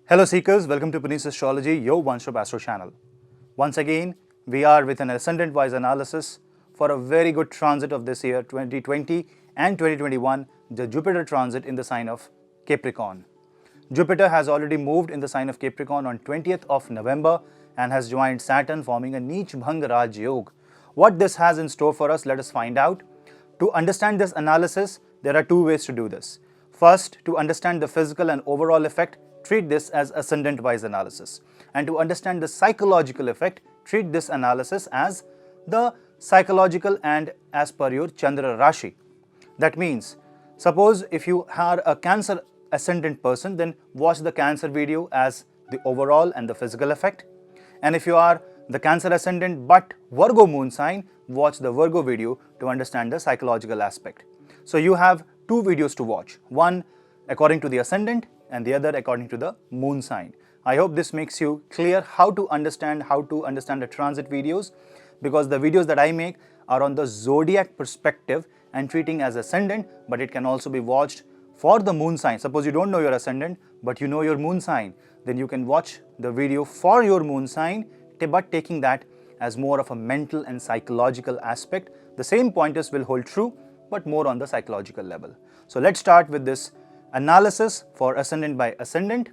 Hello Seekers, welcome to Punneits Astrology, your one-stop Astro channel. Once again, we are with an ascendant-wise analysis for a very good transit of this year 2020 and 2021, the Jupiter transit in the sign of Capricorn. Jupiter has already moved in the sign of Capricorn on 20th of November and has joined Saturn, forming a Neech Bhang Raj Yog. What this has in store for us, let us find out. To understand this analysis, there are two ways to do this. First, to understand the physical and overall effect, treat this as ascendant-wise analysis. And to understand the psychological effect, treat this analysis as the psychological and as per your Chandra Rashi. That means, suppose if you are a Cancer ascendant person, then watch the Cancer video as the overall and the physical effect. And if you are the Cancer ascendant but Virgo moon sign, watch the Virgo video to understand the psychological aspect. So you have two videos to watch, one according to the ascendant and the other according to the moon sign. I hope this makes you clear how to understand the transit videos, because the videos that I make are on the zodiac perspective and treating as ascendant, but it can also be watched for the moon sign. Suppose you don't know your ascendant but you know your moon sign, then you can watch the video for your moon sign, but taking that as more of a mental and psychological aspect. The same pointers will hold true, but more on the psychological level. So let's start with this analysis for ascendant by ascendant.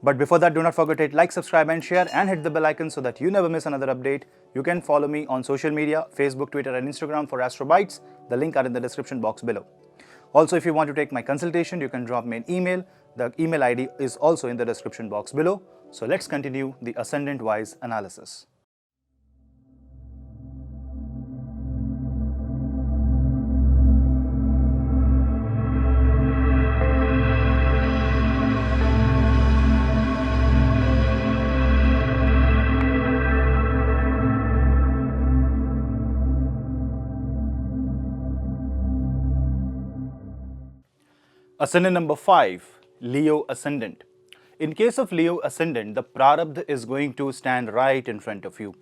But before that, do not forget to hit like, subscribe and share and hit the bell icon so that you never miss another update. You can follow me on social media, Facebook, Twitter and Instagram for Astro Bites. The link are in the description box below. Also, if you want to take my consultation, you can drop me an email. The email ID is also in the description box below. So let's continue the ascendant-wise analysis. Ascendant number 5, Leo Ascendant. In case of Leo Ascendant, the Prarabdha is going to stand right in front of you.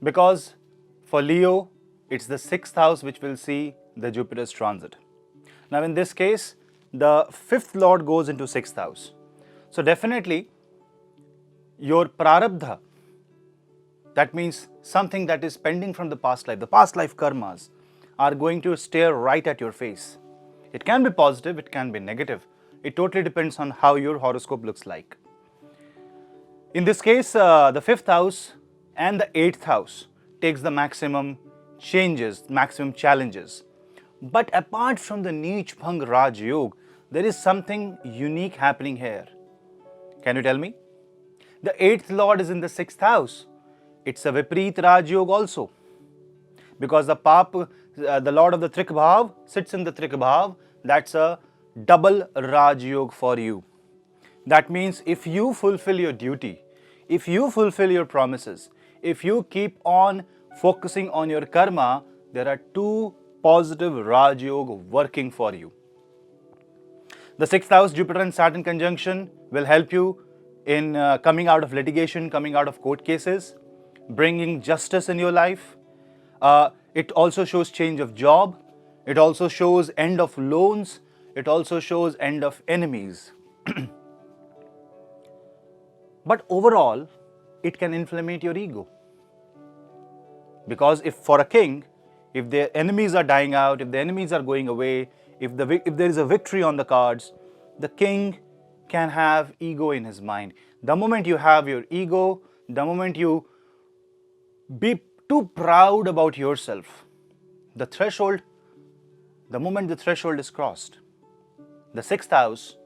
Because for Leo, it's the 6th house which will see the Jupiter's transit. Now in this case, the 5th lord goes into 6th house. So definitely, your Prarabdha, that means something that is pending from the past life karmas, are going to stare right at your face. It can be positive, it can be negative. It totally depends on how your horoscope looks like. In this case, the 5th house and the 8th house takes the maximum changes, maximum challenges. But apart from the Neech Bhang Raj Yog, there is something unique happening here. Can you tell me? The 8th lord is in the 6th house. It's a Vipreet Raj Yog also. Because the the lord of the Trik Bhav sits in the Trik Bhav, that's a double Raj Yog for you. That means if you fulfill your duty, if you fulfill your promises, if you keep on focusing on your karma, there are two positive Raj Yog working for you. The 6th house Jupiter and Saturn conjunction will help you in coming out of litigation, coming out of court cases, bringing justice in your life. It also shows change of job. It also shows end of loans. It also shows end of enemies. But overall, it can inflammate your ego. Because if for a king, if the enemies are dying out, if the enemies are going away, if there is a victory on the cards, the king can have ego in his mind. The moment you have your ego, the moment you be too proud about yourself, the moment the threshold is crossed, the 6th house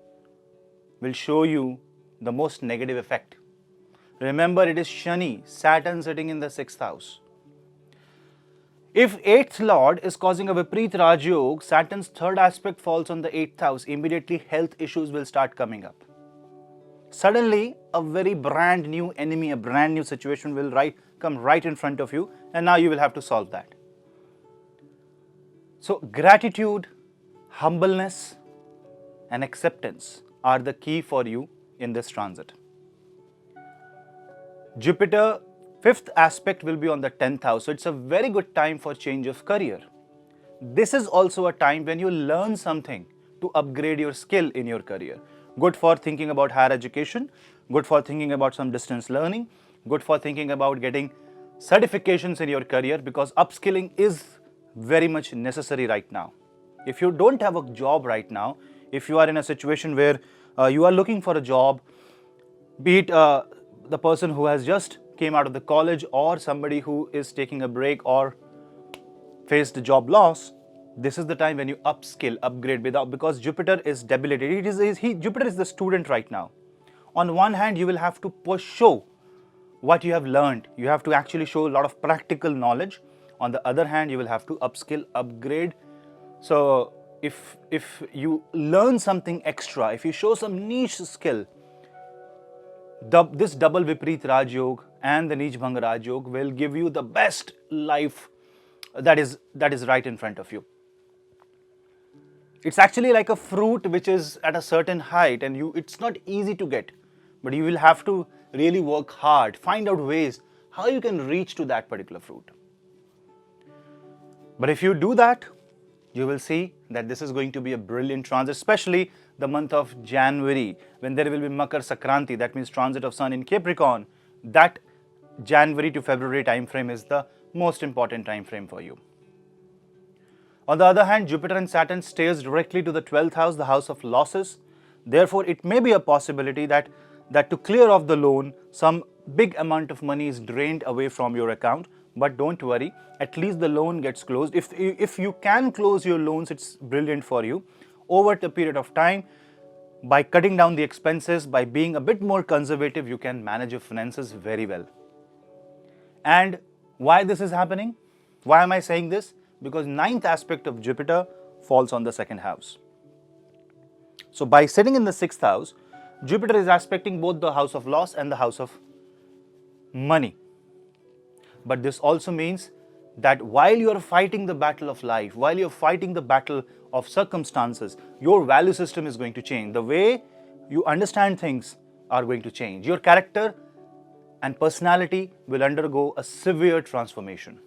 will show you the most negative effect. Remember, it is Shani, Saturn sitting in the 6th house. If 8th lord is causing a Vipreet Raj Yog, Saturn's 3rd aspect falls on the 8th house. Immediately health issues will start coming up. Suddenly, a very brand new enemy, a brand new situation will come right in front of you, and now you will have to solve that. So, gratitude, humbleness, and acceptance are the key for you in this transit. Jupiter 5th aspect will be on the 10th house, so it's a very good time for change of career. This is also a time when you learn something to upgrade your skill in your career. Good for thinking about higher education, good for thinking about some distance learning, good for thinking about getting certifications in your career, because upskilling is very much necessary right now. If you don't have a job right now, if you are in a situation where you are looking for a job, be it the person who has just came out of the college or somebody who is taking a break or faced job loss, this is the time when you upskill, upgrade, because Jupiter is debilitated. Jupiter is the student right now. On one hand, you will have to show what you have learned. You have to actually show a lot of practical knowledge. On the other hand, you will have to upskill, upgrade. So if you learn something extra, if you show some niche skill, this double Vipreet Raj Yog and the Neej Bhang Raj Yog will give you the best life that is right in front of you. It's actually like a fruit which is at a certain height, and it's not easy to get, but you will have to really work hard, find out ways how you can reach to that particular fruit. But if you do that, you will see that this is going to be a brilliant transit, especially the month of January, when there will be Makar Sankranti, that means transit of Sun in Capricorn. That January to February time frame is the most important time frame for you. On the other hand, Jupiter and Saturn stays directly to the 12th house, the house of losses. Therefore, it may be a possibility that to clear off the loan, some big amount of money is drained away from your account. But don't worry, at least the loan gets closed. If you can close your loans, it's brilliant for you. Over the period of time, by cutting down the expenses, by being a bit more conservative, you can manage your finances very well. And why this is happening? Why am I saying this? Because 9th aspect of Jupiter falls on the 2nd house. So by sitting in the 6th house, Jupiter is aspecting both the house of loss and the house of money. But this also means that while you are fighting the battle of life, while you are fighting the battle of circumstances, your value system is going to change. The way you understand things are going to change. Your character and personality will undergo a severe transformation.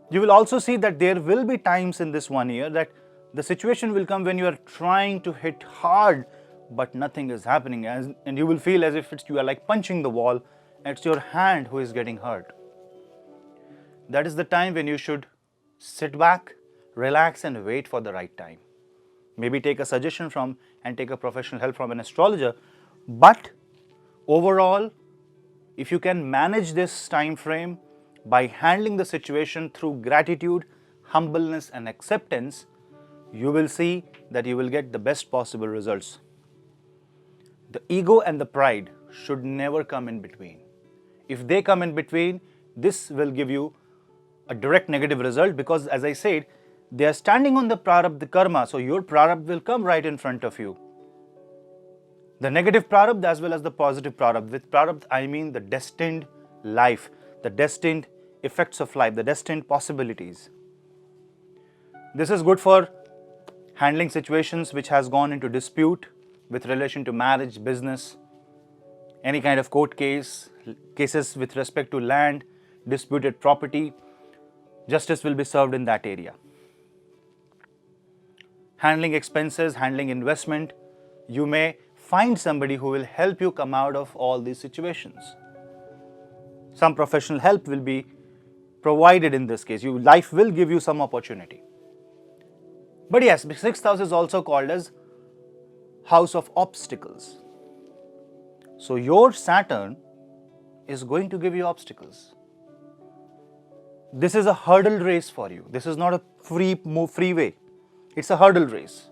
You will also see that there will be times in this 1 year that the situation will come when you are trying to hit hard, but nothing is happening, and you will feel as if you are like punching the wall, and it's your hand who is getting hurt. That is the time when you should sit back, relax, and wait for the right time. Maybe take a suggestion from and take a professional help from an astrologer. But overall, if you can manage this time frame by handling the situation through gratitude, humbleness, and acceptance, you will see that you will get the best possible results. The ego and the pride should never come in between. If they come in between, this will give you a direct negative result, because as I said, they are standing on the prarabdha karma, so your prarabdha will come right in front of you. The negative prarabdha as well as the positive prarabdha. With prarabdha, I mean the destined life, the destined effects of life, the destined possibilities. This is good for handling situations which has gone into dispute with relation to marriage, business, any kind of court cases with respect to land, disputed property. Justice will be served in that area. Handling expenses, handling investment, you may find somebody who will help you come out of all these situations. Some professional help will be provided in this case. Life will give you some opportunity. But yes, the 6th house is also called as house of obstacles. So your Saturn is going to give you obstacles. This is a hurdle race for you. This is not a free way. It's a hurdle race.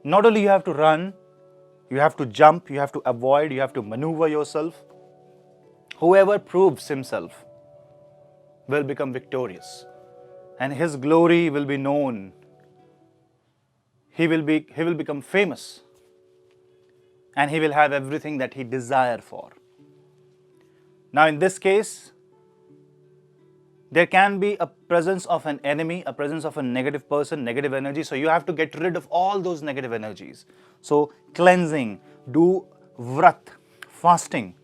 Not only you have to run, you have to jump, you have to avoid, you have to maneuver yourself. Whoever proves himself will become victorious, and his glory will be known. He will become famous, and he will have everything that he desires for. Now in this case, there can be a presence of an enemy, a presence of a negative person, negative energy. So you have to get rid of all those negative energies. So cleansing, do vrat, fasting,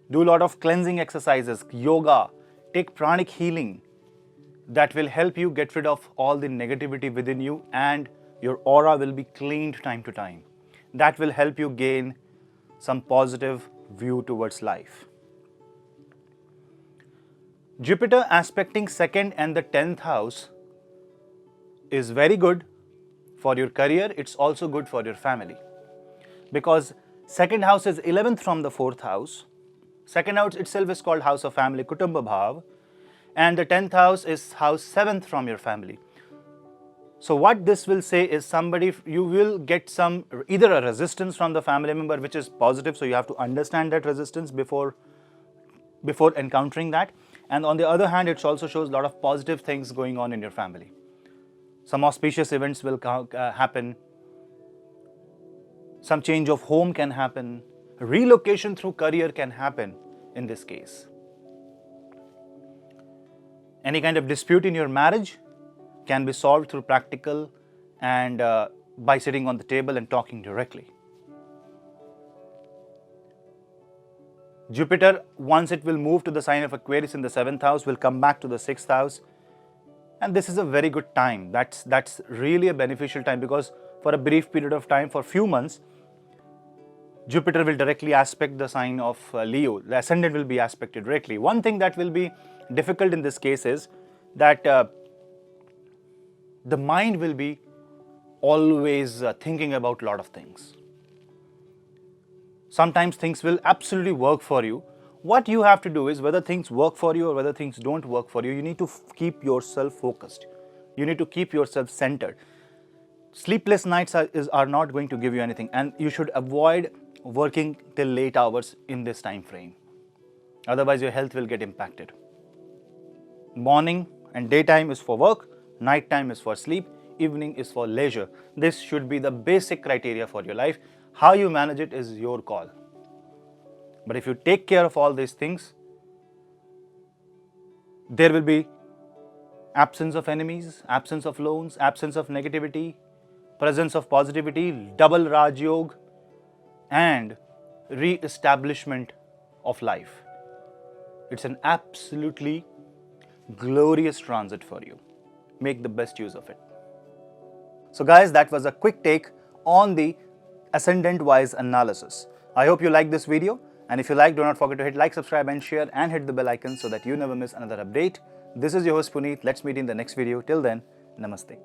do a lot of cleansing exercises, yoga, take pranic healing. That will help you get rid of all the negativity within you, and Your aura will be cleaned time to time. That will help you gain some positive view towards life. Jupiter aspecting 2nd and the 10th house is very good for your career. It's also good for your family, because 2nd house is 11th from the 4th house. 2nd house itself is called house of family, Kutumba Bhav, and the 10th house is house 7th from your family. So what this will say is you will get either a resistance from the family member, which is positive, so you have to understand that resistance before encountering that. And on the other hand, it also shows a lot of positive things going on in your family. Some auspicious events will happen. Some change of home can happen. Relocation through career can happen in this case. Any kind of dispute in your marriage can be solved through practical and by sitting on the table and talking directly. Jupiter, once it will move to the sign of Aquarius in the 7th house, will come back to the 6th house. And this is a very good time. That's really a beneficial time, because for a brief period of time, for a few months, Jupiter will directly aspect the sign of Leo. The Ascendant will be aspected directly. One thing that will be difficult in this case is that the mind will be always thinking about a lot of things. Sometimes things will absolutely work for you. What you have to do is, whether things work for you or whether things don't work for you, you need to keep yourself focused. You need to keep yourself centered. Sleepless nights are not going to give you anything, and you should avoid working till late hours in this time frame. Otherwise, your health will get impacted. Morning and daytime is for work, night time is for sleep, evening is for leisure. This should be the basic criteria for your life. How you manage it is your call. But if you take care of all these things, there will be absence of enemies, absence of loans, absence of negativity, presence of positivity, double Raj Yoga, and re-establishment of life. It's an absolutely glorious transit for you. Make the best use of it. So guys, that was a quick take on the Ascendant-wise analysis. I hope you liked this video, and if you like, do not forget to hit like, subscribe and share, and hit the bell icon so that you never miss another update. This is your host Puneet. Let's meet in the next video. Till then, namaste.